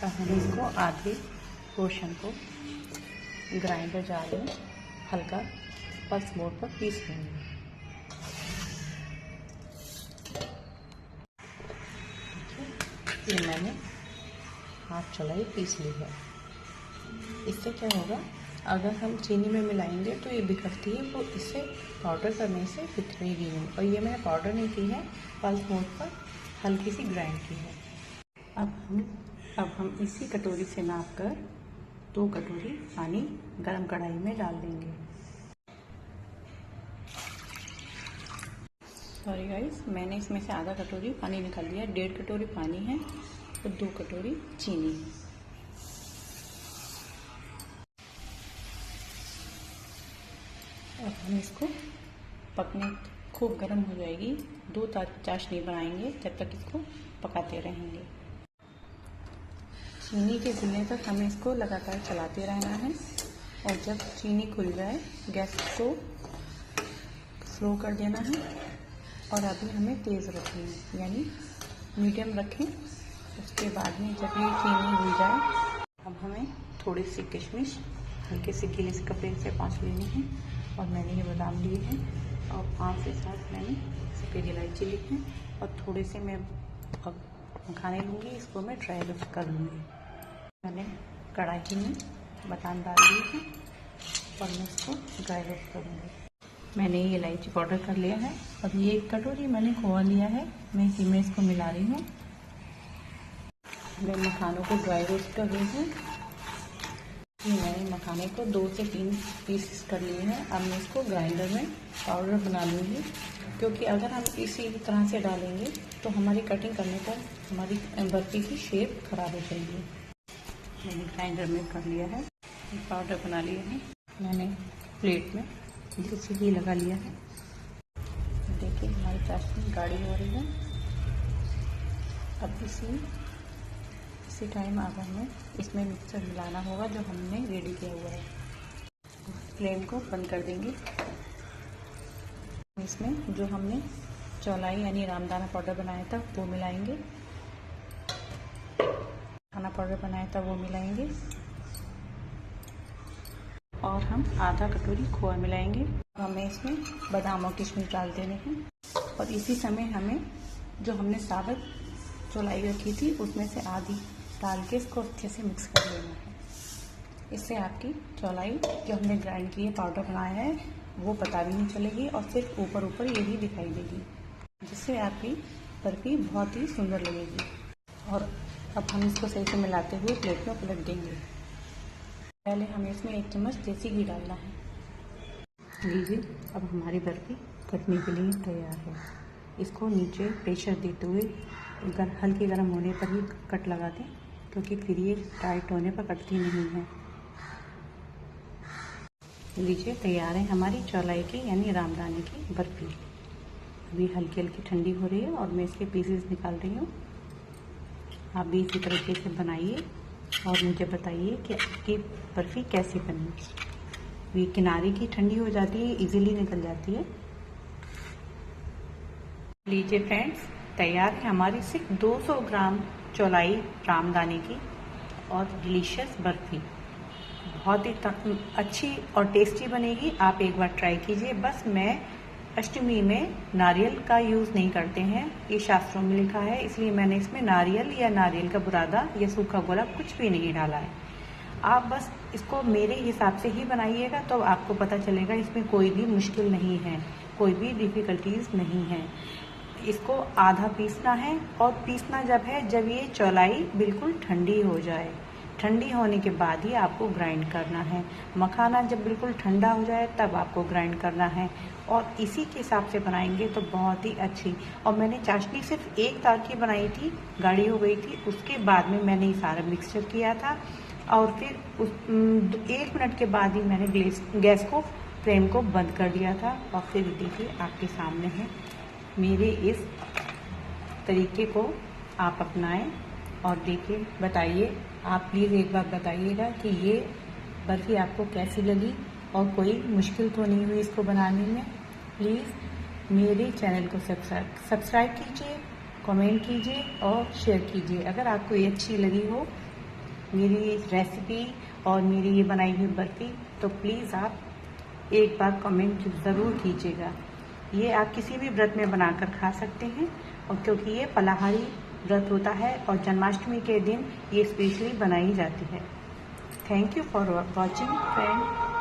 अब हम इसको आधे पोर्शन को ग्राइंडर जार में हल्का पल्स मोड पर पीस लेंगे। ये मैंने हाथ चौलाई पीस ली है। इससे क्या होगा, अगर हम चीनी में मिलाएंगे तो ये बिखरती है, वो इससे पाउडर करने से बिखरेगी नहीं। और ये मैंने पाउडर नहीं की है, पल्स मोड पर हल्की सी ग्राइंड की है। अब हम इसी कटोरी से नाप कर 2 कटोरी पानी गरम कढ़ाई में डाल देंगे। सॉरी गाइस, मैंने इसमें से आधा कटोरी पानी निकाल दिया। 1.5 कटोरी पानी है और 2 कटोरी चीनी। अब हम इसको पकने खूब गर्म हो जाएगी, 2 चाशनी बनाएंगे जब तक इसको पकाते रहेंगे। चीनी के घुलने तक हमें इसको लगातार चलाते रहना है। और जब चीनी खुल जाए गैस को स्लो कर देना है। और अभी हमें तेज़ रखनी है, यानी मीडियम रखें। उसके बाद में जब ये चीनी घुल जाए, अब हमें थोड़ी सी किशमिश हल्के से गीले से कपड़े से पाँच लेनी है। और मैंने ये बादाम लिए हैं और 5 से 7 मैंने सफ़ेद इलायची ली है। और थोड़े से मैं मखाने लूँगी, इसको मैं ड्राई रोस्ट कर लूँगी। मैंने कढ़ाई में बादाम डाल दिए हैं और मैं इसको ड्राई रोस्ट करूँगी। मैंने ये इलायची पाउडर कर लिया है। अब ये 1 कटोरी मैंने खोआ लिया है, मैं इसी में इसको मिला रही हूँ। मैं मखानों को ड्राई रोस्ट कर रही हूँ। मैंने मखाने को 2 से 3 पीस कर लिए हैं। अब मैं इसको ग्राइंडर में पाउडर बना लूँगी, क्योंकि अगर हम इसी तरह से डालेंगे तो हमारी कटिंग करने पर हमारी बर्फी की शेप खराब हो जाएगी। मैंने ग्राइंडर में कर लिया है, पाउडर बना लिया है। मैंने प्लेट में देसी घी लगा लिया है। देखिए हमारी चाशनी गाढ़ी हो रही है। अब इसी टाइम अब हमें इसमें मिक्सचर मिलाना होगा जो हमने रेडी किया हुआ है। फ्लेम को बंद कर देंगे। इसमें जो हमने चौलाई यानी रामदाना पाउडर बनाया था वो मिलाएंगे, खाना पाउडर बनाया था वो मिलाएंगे, और हम आधा कटोरी खोआ मिलाएंगे। हमें इसमें बादाम और किशमिश डाल देने हैं। और इसी समय हमें जो हमने साबुत चौलाई रखी थी उसमें से आधी डाल के इसको अच्छे से मिक्स कर लेना है। इससे आपकी चौलाई जो हमने ग्राइंड की है, पाउडर बनाया है, वो पता भी नहीं चलेगी और सिर्फ ऊपर ऊपर यही दिखाई देगी, जिससे आपकी बर्फी बहुत ही सुंदर लगेगी। और अब हम इसको सही से मिलाते हुए प्लेट में पलट देंगे। पहले हमें इसमें 1 चम्मच देसी घी डालना है। लीजिए, अब हमारी बर्फी कटने के लिए तैयार है। इसको नीचे प्रेशर देते हुए हल्के गर्म होने पर ही कट लगा दें, क्योंकि फिर ये टाइट होने पर कटती नहीं है। लीजिए, तैयार है हमारी चौलाई की यानी रामदाने की बर्फी। अभी हल्की हल्की ठंडी हो रही है और मैं इसके पीसेस निकाल रही हूँ। आप भी इसी तरीके से बनाइए और मुझे बताइए कि आपकी बर्फी कैसी बनी। ये किनारे की ठंडी हो जाती है, इजीली निकल जाती है। लीजिए फ्रेंड्स, तैयार है हमारी सिर्फ 200 ग्राम चौलाई रामदाने की और डिलीशियस बर्फी। बहुत ही अच्छी और टेस्टी बनेगी। आप एक बार ट्राई कीजिए। बस मैं अष्टमी में नारियल का यूज़ नहीं करते हैं, ये शास्त्रों में लिखा है, इसलिए मैंने इसमें नारियल या नारियल का बुरादा या सूखा गोला कुछ भी नहीं डाला है। आप बस इसको मेरे हिसाब से ही बनाइएगा, तो आपको पता चलेगा इसमें कोई भी मुश्किल नहीं है, कोई भी डिफ़िकल्टीज नहीं है। इसको आधा पीसना है और पीसना जब ये चौलाई बिल्कुल ठंडी हो जाए। ठंडी होने के बाद ही आपको ग्राइंड करना है। मखाना जब बिल्कुल ठंडा हो जाए तब आपको ग्राइंड करना है। और इसी के हिसाब से बनाएंगे तो बहुत ही अच्छी। और मैंने चाशनी सिर्फ 1 तार की बनाई थी, गाढ़ी हो गई थी। उसके बाद में मैंने ये सारा मिक्सचर किया था और फिर 1 मिनट के बाद ही मैंने गैस को फ्लेम को बंद कर दिया था। और फिर देखिए आपके सामने है। मेरे इस तरीके को आप अपनाएं और देखिए, बताइए, आप प्लीज़ एक बार बताइएगा कि ये बर्फ़ी आपको कैसी लगी और कोई मुश्किल तो नहीं हुई इसको बनाने में। प्लीज़ मेरे चैनल को सब्सक्राइब कीजिए, कमेंट कीजिए और शेयर कीजिए। अगर आपको ये अच्छी लगी हो मेरी रेसिपी और मेरी ये बनाई हुई बर्फ़ी, तो प्लीज़ आप एक बार कमेंट ज़रूर कीजिएगा। ये आप किसी भी व्रत में बनाकर खा सकते हैं, और क्योंकि ये फलाहारी व्रत होता है और जन्माष्टमी के दिन ये स्पेशली बनाई जाती है। Thank you for watching friend.